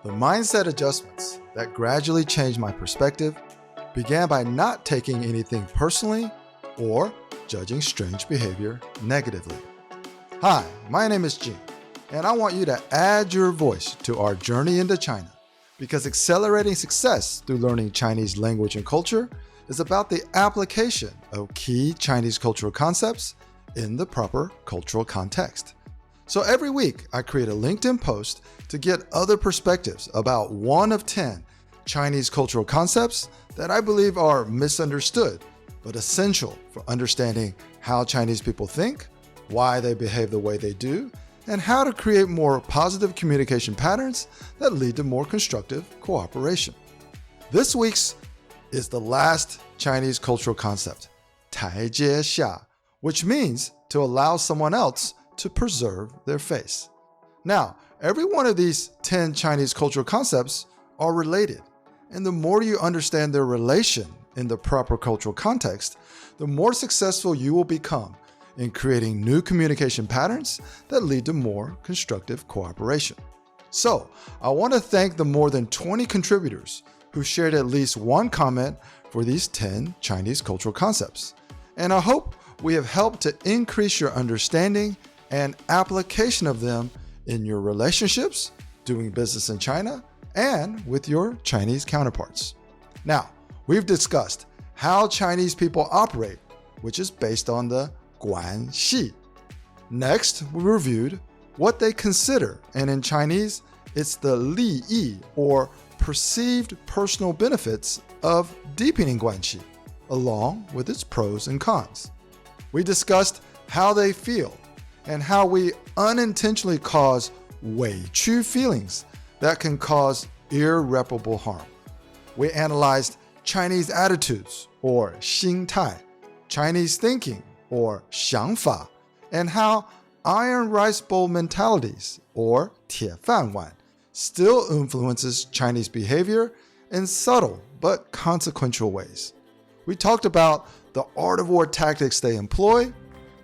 The mindset adjustments that gradually changed my perspective began by not taking anything personally or judging strange behavior negatively. Hi, my name is Jing, and I want you to add your voice to our journey into China because accelerating success through learning Chinese language and culture is about the application of key Chinese cultural concepts in the proper cultural context. So every week, I create a LinkedIn post to get other perspectives about one of 10 Chinese cultural concepts that I believe are misunderstood, but essential for understanding how Chinese people think, why they behave the way they do, and how to create more positive communication patterns that lead to more constructive cooperation. This week's is the last Chinese cultural concept, 台阶下, which means to allow someone else to preserve their face. Now, every one of these 10 Chinese cultural concepts are related, and the more you understand their relation in the proper cultural context, the more successful you will become in creating new communication patterns that lead to more constructive cooperation. So, I want to thank the more than 20 contributors who shared at least one comment for these 10 Chinese cultural concepts. And I hope we have helped to increase your understanding and application of them in your relationships, doing business in China, and with your Chinese counterparts. Now, we've discussed how Chinese people operate, which is based on the Guanxi. Next, we reviewed what they consider, and in Chinese, it's the 利益 or perceived personal benefits of deepening Guanxi, along with its pros and cons. We discussed how they feel and how we unintentionally cause 委屈 feelings that can cause irreparable harm. We analyzed Chinese attitudes, or 心态, Chinese thinking, or 想法, and how iron rice bowl mentalities, or 铁饭碗, still influences Chinese behavior in subtle but consequential ways. We talked about the art of war tactics they employ,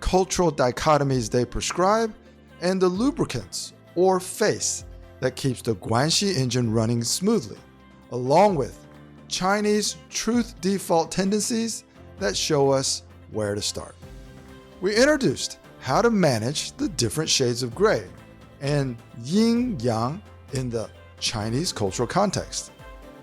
cultural dichotomies they prescribe, and the lubricants, or face, that keeps the Guanxi engine running smoothly, along with Chinese truth default tendencies that show us where to start. We introduced how to manage the different shades of gray and yin-yang in the Chinese cultural context.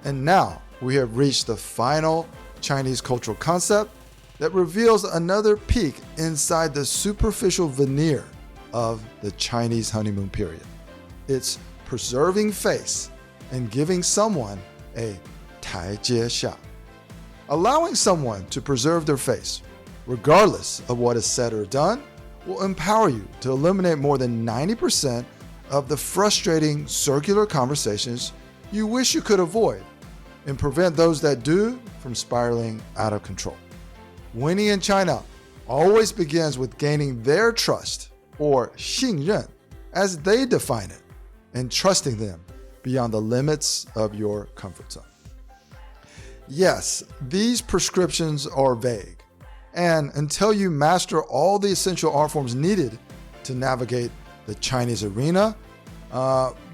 And now we have reached the final Chinese cultural concept that reveals another peek inside the superficial veneer of the Chinese honeymoon period. It's preserving face and giving someone a 台阶下. Allowing someone to preserve their face, regardless of what is said or done, will empower you to eliminate more than 90% of the frustrating circular conversations you wish you could avoid and prevent those that do from spiraling out of control. Winning in China always begins with gaining their trust, or 信任, as they define it, and trusting them beyond the limits of your comfort zone. Yes, these prescriptions are vague, and until you master all the essential art forms needed to navigate the Chinese arena,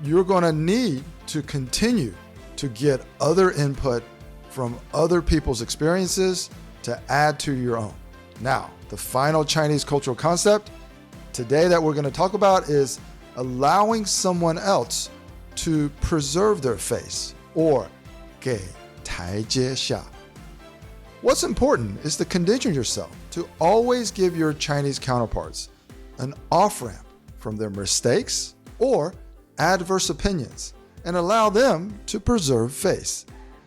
you're going to need to continue to get other input from other people's experiences to add to your own. Now, the final Chinese cultural concept today that we're going to talk about is allowing someone else to preserve their face, or 给台阶下. What's important is to condition yourself to always give your Chinese counterparts an off-ramp from their mistakes or adverse opinions and allow them to preserve face,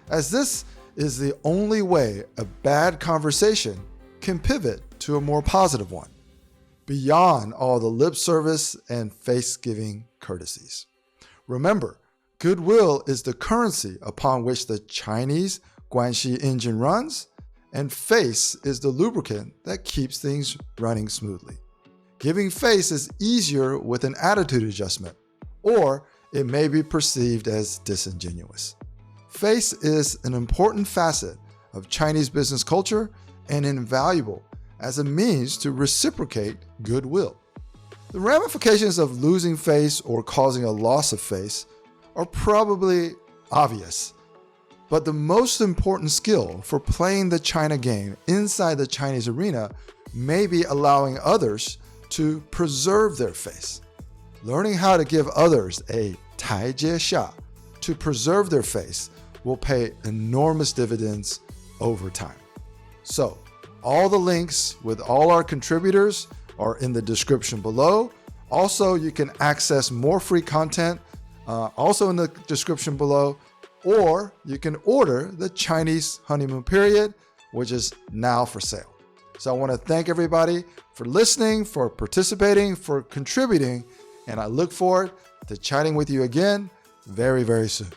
as this is the only way a bad conversation can pivot to a more positive one, beyond all the lip service and face-giving courtesies. Remember, goodwill is the currency upon which the Chinese Guanxi engine runs, and face is the lubricant that keeps things running smoothly. Giving face is easier with an attitude adjustment, or it may be perceived as disingenuous. Face is an important facet of Chinese business culture and invaluable as a means to reciprocate goodwill. The ramifications of losing face or causing a loss of face are probably obvious. But the most important skill for playing the China game inside the Chinese arena may be allowing others to preserve their face. Learning how to give others a 台阶下 to preserve their face will pay enormous dividends over time. So, all the links with all our contributors are in the description below. Also, you can access more free content also in the description below, or you can order the Chinese honeymoon period, which is now for sale. So I want to thank everybody for listening, for participating, for contributing, and I look forward to chatting with you again very, very soon.